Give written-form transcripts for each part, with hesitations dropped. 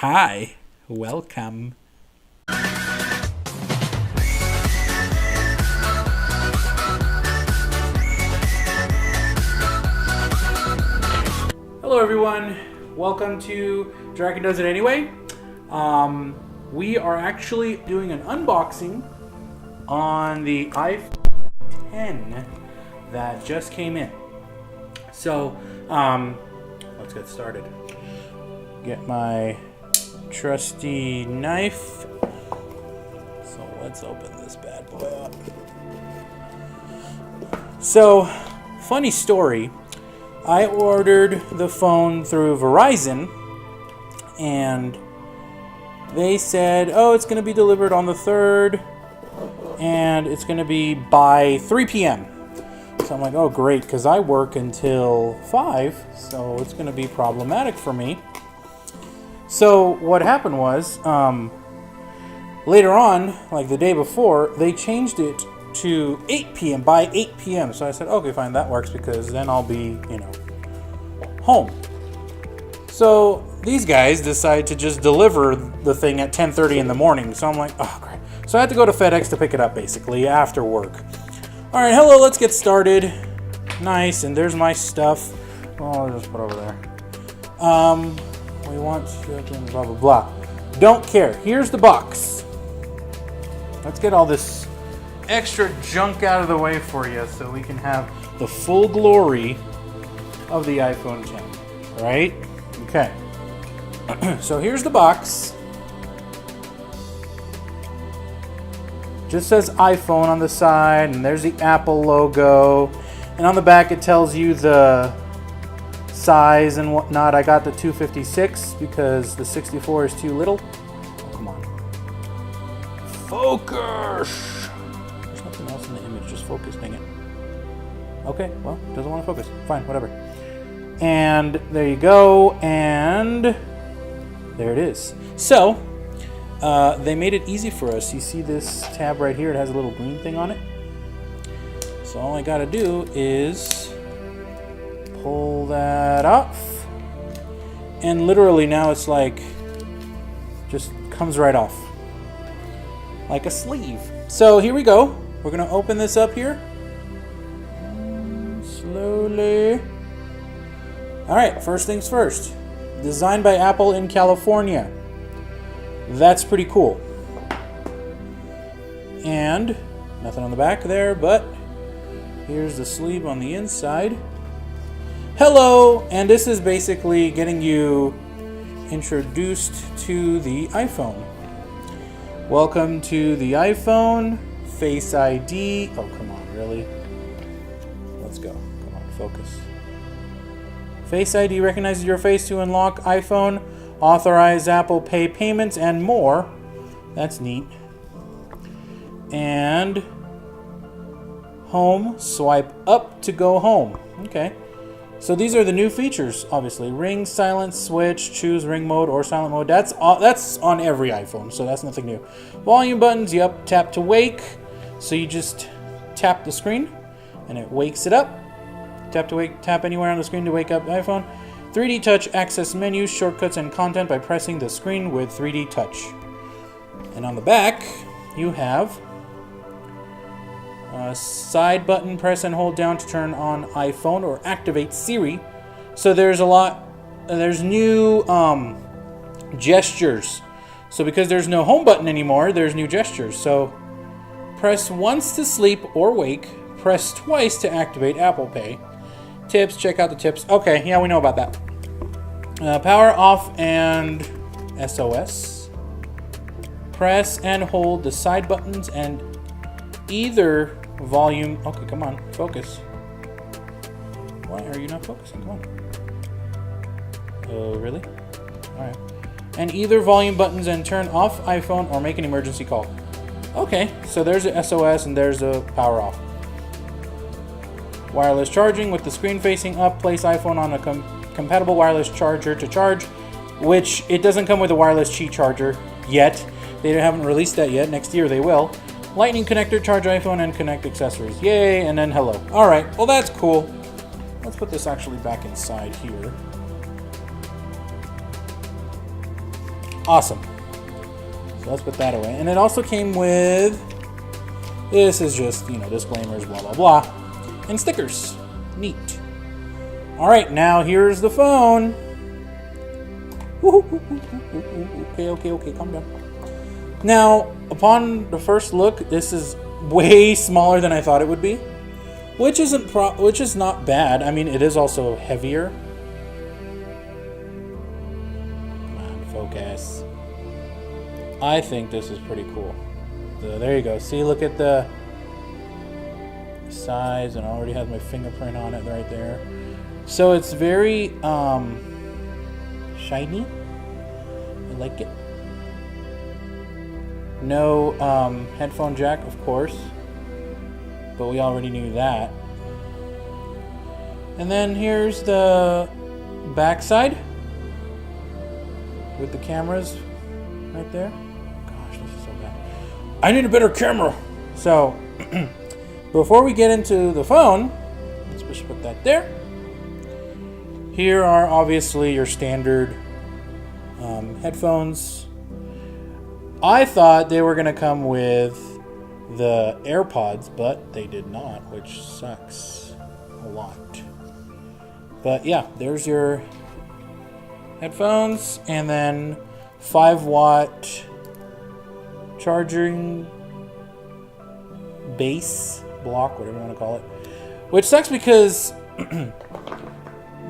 Hi, welcome. Hello everyone, welcome to Juraikken Does It Anyway. We are actually doing an unboxing on the iPhone 10 that just came in. So, let's get started. Get my trusty knife. So let's open this bad boy up. So, funny story. I ordered the phone through Verizon, and they said, oh, it's going to be delivered on the 3rd, and it's going to be by 3 p.m. So I'm like, oh, great, because I work until 5, so it's going to be problematic for me. So what happened was, later on, like the day before, they changed it to 8 p.m., by 8 p.m. So I said, okay, fine, that works, because then I'll be, home. So these guys decide to just deliver the thing at 10:30 in the morning. So I'm like, oh, great. So I had to go to FedEx to pick it up, basically, after work. All right, hello, let's get started. Nice, and there's my stuff. Oh, I'll just put over there. We want shipping, blah, blah, blah. Don't care. Here's the box. Let's get all this extra junk out of the way for you so we can have the full glory of the iPhone 10, right? Okay. So here's the box. Just says iPhone on the side, and there's the Apple logo. And on the back it tells you the size and whatnot. I got the 256 because the 64 is too little. Oh, come on. Focus! There's nothing else in the image, just focus, dang it. Okay, well, doesn't want to focus. Fine, whatever. And there you go, and there it is. So, they made it easy for us. You see this tab right here? It has a little green thing on it. So all I gotta do is pull that off. And literally now it's like, just comes right off. Like a sleeve. So here we go. We're gonna open this up here. Slowly. Alright, first things first. Designed by Apple in California. That's pretty cool. And nothing on the back there, but here's the sleeve on the inside. Hello! And this is basically getting you introduced to the iPhone. Welcome to the iPhone. Face ID. Oh, come on, really? Let's go. Come on, focus. Face ID recognizes your face to unlock iPhone, authorize Apple Pay payments, and more. That's neat. And home, swipe up to go home. Okay. So these are the new features, obviously. Ring, silence, switch, choose ring mode or silent mode. That's on every iPhone, so that's nothing new. Volume buttons, yep, tap to wake. So you just tap the screen and it wakes it up. Tap to wake, tap anywhere on the screen to wake up iPhone. 3D touch, access menus, shortcuts, and content by pressing the screen with 3D touch. And on the back, you have a side button, press and hold down to turn on iPhone or activate Siri. So there's new gestures. So because there's no home button anymore, there's new gestures. So press once to sleep or wake, press twice to activate Apple Pay. Tips, check out the tips. Okay, yeah, we know about that. Power off and SOS. Press and hold the side buttons and either volume. Okay, come on, focus. Why are you not focusing? Come on. Oh, really? Alright. And either volume buttons and turn off iPhone or make an emergency call. Okay, so there's the SOS and there's the power off. Wireless charging with the screen facing up. Place iPhone on a compatible wireless charger to charge, which it doesn't come with a wireless Qi charger yet. They haven't released that yet. Next year they will. Lightning connector, charge iPhone, and connect accessories. Yay, and then hello. All right, well that's cool. Let's put this actually back inside here. Awesome. So let's put that away. And it also came with, this is just, disclaimers, blah, blah, blah, and stickers. Neat. All right, now here's the phone. Okay, calm down. Now, upon the first look, this is way smaller than I thought it would be, which is not bad. I mean, it is also heavier. Come on, focus. I think this is pretty cool. So there you go. See, look at the size, and I already have my fingerprint on it right there. So it's very shiny. I like it. No headphone jack, of course, but we already knew that. And then here's the back side with the cameras right there. Gosh, this is so bad. I need a better camera. So before we get into the phone, let's just put that there. Here are obviously your standard headphones. I thought they were going to come with the AirPods, but they did not, which sucks a lot. But yeah, there's your headphones, and then 5-watt charging base block, whatever you want to call it. Which sucks because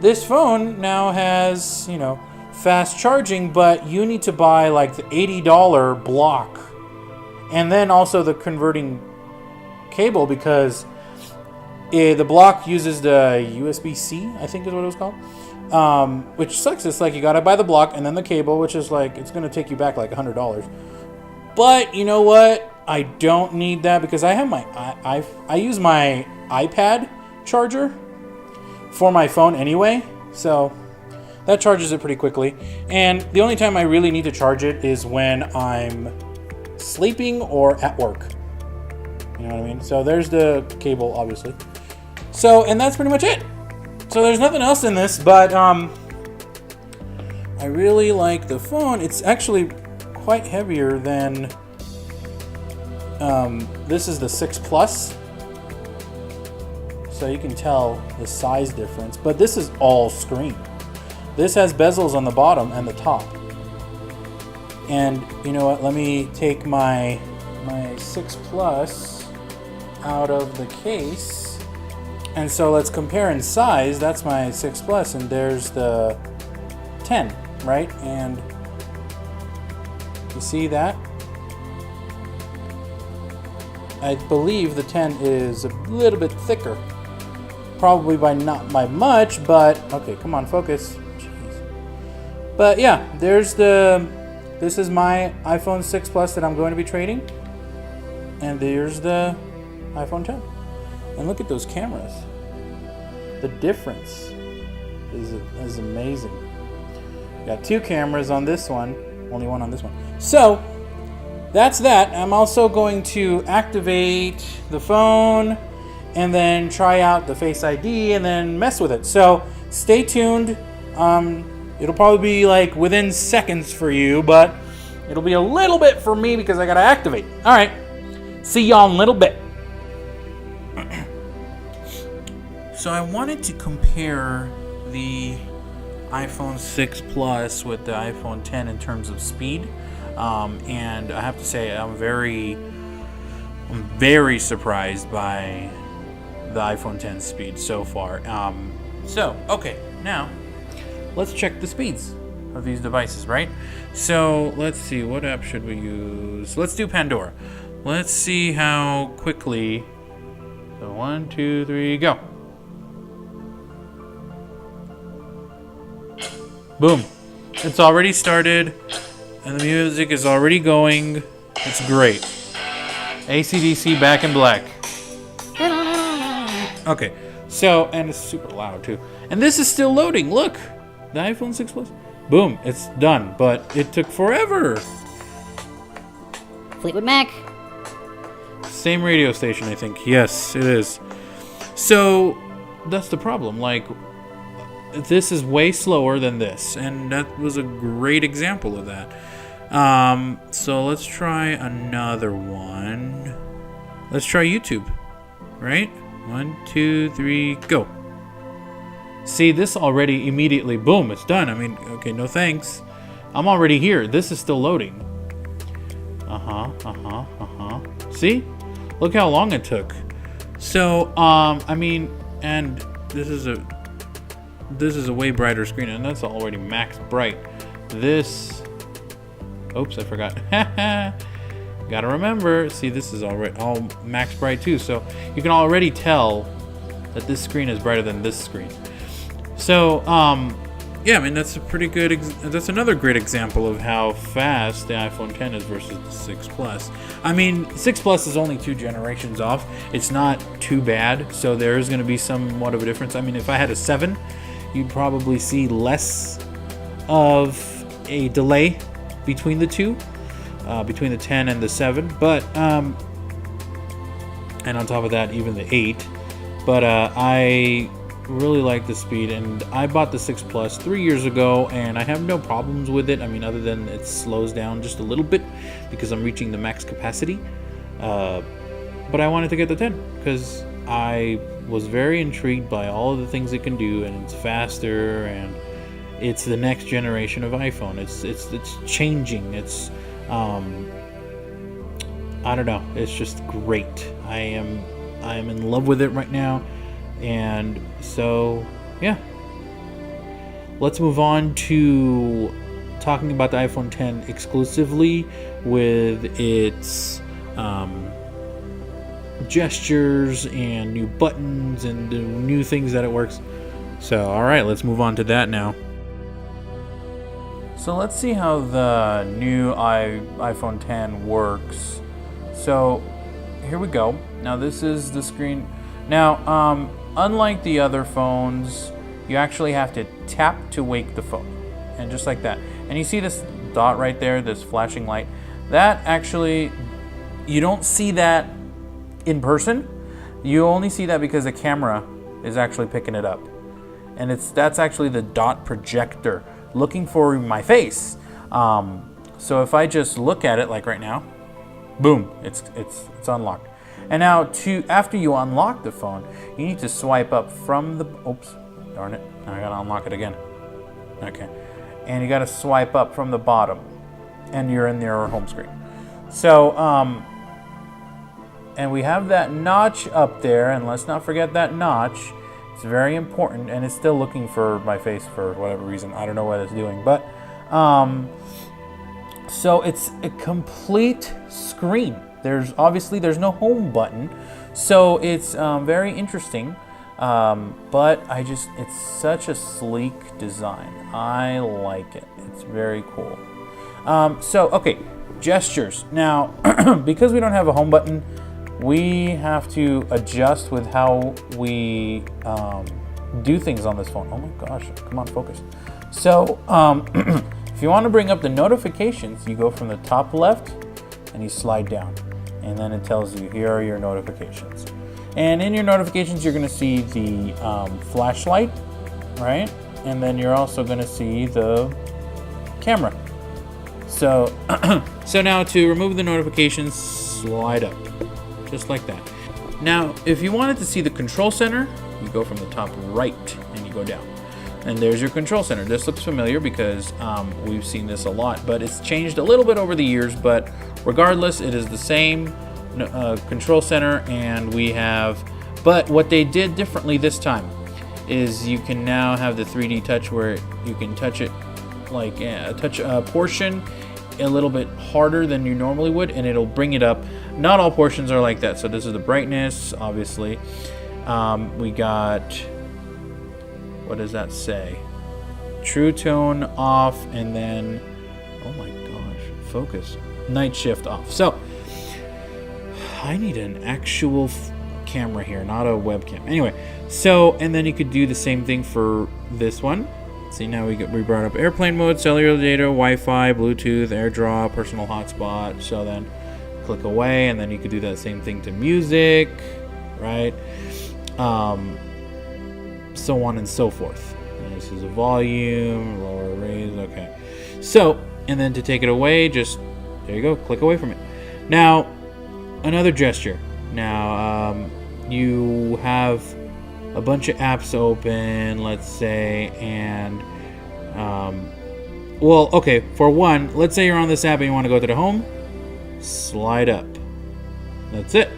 this phone now has, fast charging, but you need to buy like the $80 block, and then also the converting cable, because the block uses the USB-C, I think is what it was called, which sucks. It's like you gotta buy the block and then the cable, which is like, it's gonna take you back like $100. But you know what? I don't need that because I have I use my iPad charger for my phone anyway, so that charges it pretty quickly. And the only time I really need to charge it is when I'm sleeping or at work. You know what I mean? So there's the cable, obviously. So, and that's pretty much it. So there's nothing else in this, but I really like the phone. It's actually quite heavier than, this is the 6 Plus. So you can tell the size difference, but this is all screen. This has bezels on the bottom and the top. And you know what? Let me take my 6 Plus out of the case. And so let's compare in size. That's my 6 Plus, and there's the 10, right? And you see that? I believe the 10 is a little bit thicker. Probably not by much, but okay, come on, focus. But yeah, this is my iPhone 6 Plus that I'm going to be trading. And there's the iPhone 10. And look at those cameras. The difference is amazing. Got 2 cameras on this one, only one on this one. So that's that. I'm also going to activate the phone and then try out the Face ID and then mess with it. So stay tuned. It'll probably be like within seconds for you, but it'll be a little bit for me because I gotta activate. All right, see y'all in a little bit. So I wanted to compare the iPhone 6 Plus with the iPhone 10 in terms of speed, and I have to say I'm very surprised by the iPhone 10 speed so far. Okay, now let's check the speeds of these devices, right? So let's see, what app should we use? Let's do Pandora. Let's see how quickly. So 1, 2, 3, go. Boom. It's already started and the music is already going. It's great. AC/DC Back in Black. Okay, so, and it's super loud too. And this is still loading, look. The iPhone 6 Plus. Boom, it's done, but it took forever. Fleetwood Mac. Same radio station, I think. Yes, it is. So, that's the problem. Like, this is way slower than this, and that was a great example of that. So let's try another one. Let's try YouTube, right? 1, 2, 3, go. See, this already immediately, boom, it's done. I mean, okay, no thanks. I'm already here. This is still loading. See? Look how long it took. So, I mean, and this is a way brighter screen, and that's already max bright. This, oops, I forgot. Gotta remember, see, this is already all max bright too, so you can already tell that this screen is brighter than this screen. So, yeah, I mean, that's a pretty good, that's another great example of how fast the iPhone X is versus the 6 Plus. I mean, 6 Plus is only 2 generations off. It's not too bad, so there is going to be somewhat of a difference. I mean, if I had a 7, you'd probably see less of a delay between the two, between the 10 and the 7. But, and on top of that, even the 8. But I really like the speed, and I bought the 6 Plus 3 years ago, and I have no problems with it. I mean, other than it slows down just a little bit because I'm reaching the max capacity. But I wanted to get the 10 because I was very intrigued by all of the things it can do, and it's faster, and it's the next generation of iPhone. It's changing. It's I don't know. It's just great. I am in love with it right now. And so, yeah. Let's move on to talking about the iPhone X exclusively with its gestures and new buttons and the new things that it works. So, all right, let's move on to that now. So let's see how the new iPhone X works. So here we go. Now this is the screen. Now, unlike the other phones, you actually have to tap to wake the phone. And just like that. And you see this dot right there, this flashing light. That actually, you don't see that in person. You only see that because the camera is actually picking it up. And that's actually the dot projector looking for my face. So if I just look at it like right now, boom, it's unlocked. And now, after you unlock the phone, you need to swipe up from the... Oops, darn it. Now I gotta unlock it again. Okay. And you gotta swipe up from the bottom. And you're in their home screen. So, and we have that notch up there. And let's not forget that notch. It's very important. And it's still looking for my face for whatever reason. I don't know what it's doing. But, so it's a complete screen. There's no home button, so it's very interesting, but it's such a sleek design. I like it. It's very cool. So, okay, gestures. Now, because we don't have a home button, we have to adjust with how we do things on this phone. Oh my gosh, come on, focus. So, if you want to bring up the notifications, you go from the top left and you slide down. And then it tells you, here are your notifications. And in your notifications, you're going to see the flashlight, right? And then you're also going to see the camera. So, so now to remove the notifications, slide up, just like that. Now, if you wanted to see the control center, you go from the top right and you go down. And there's your control center. This looks familiar because we've seen this a lot, but it's changed a little bit over the years. But regardless, it is the same control center, and we have. But what they did differently this time is you can now have the 3D touch, where you can touch it like touch a portion a little bit harder than you normally would, and it'll bring it up. Not all portions are like that. So this is the brightness, obviously. We got. What does that say? True tone off, and then, oh my gosh, focus. Night shift off. So, I need an actual camera here, not a webcam. Anyway, so, and then you could do the same thing for this one. See, now we brought up airplane mode, cellular data, Wi-Fi, Bluetooth, AirDrop, personal hotspot. So then click away, and then you could do that same thing to music, right? So on and so forth. And this is a volume, lower raise, okay. So And then to take it away, just, there you go, click away from it. Now, another gesture. Now, you have a bunch of apps open, let's say, and, well, okay, for one, let's say you're on this app and you want to go to the home, slide up. That's it.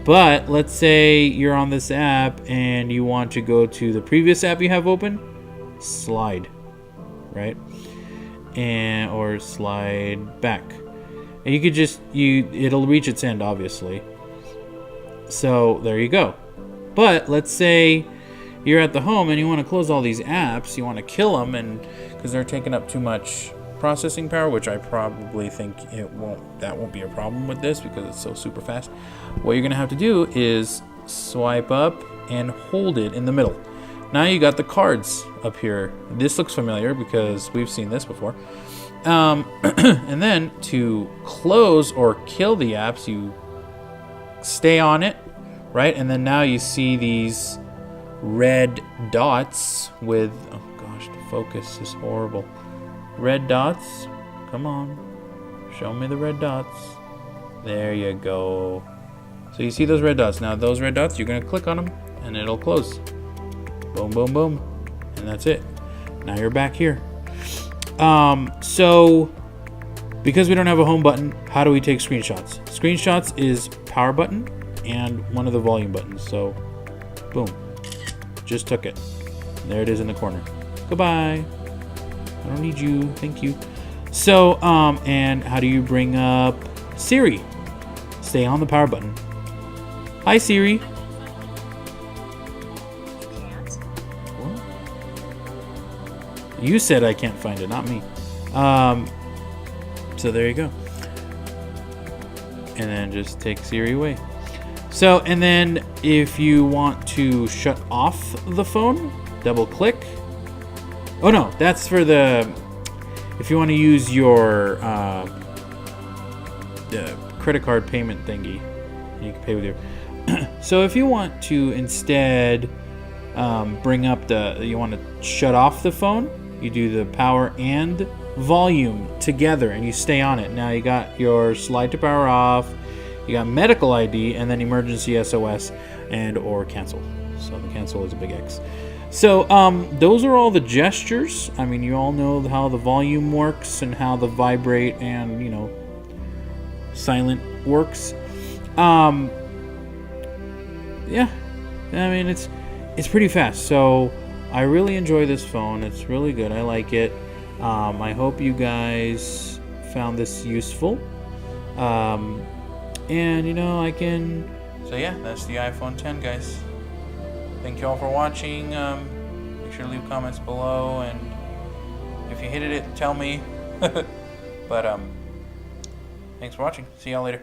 But let's say you're on this app and you want to go to the previous app you have open, slide, right? And or slide back. And you could just it'll reach its end, obviously. So there you go. But let's say you're at the home and you want to close all these apps, you want to kill them, and because they're taking up too much processing power, which I probably think that won't be a problem with this because it's so super fast. What you're gonna have to do is swipe up and hold it in the middle. Now you got the cards up here. This looks familiar because we've seen this before. And then to close or kill the apps, you stay on it, right? And then now you see these red dots with, oh gosh, the focus is horrible. Red dots, come on, show me the red dots. There you go. So you see those red dots. Now those red dots, you're gonna click on them and it'll close. Boom, boom, boom, and that's it. Now you're back here. So because we don't have a home button, how do we take screenshots? Screenshots is power button and one of the volume buttons. So boom, just took it. There it is in the corner. Goodbye. I don't need you, thank you. So, and how do you bring up Siri? Stay on the power button. Hi, Siri. What? You said I can't find it, not me. So there you go. And then just take Siri away. So, and then if you want to shut off the phone, double click. Oh no, that's for the, if you want to use your the credit card payment thingy, you can pay with your, so if you want to instead bring up you want to shut off the phone, you do the power and volume together and you stay on it. Now you got your slide to power off, you got medical ID, and then emergency SOS and or cancel. So the cancel is a big X. So those are all the gestures. I mean, you all know how the volume works and how the vibrate and, you know, silent works. Yeah, I mean, it's pretty fast. So I really enjoy this phone. It's really good. I like it. I hope you guys found this useful. And, you know, so yeah, that's the iPhone 10, guys. Thank you all for watching. Make sure to leave comments below, and if you hated it, tell me. But thanks for watching. See y'all later.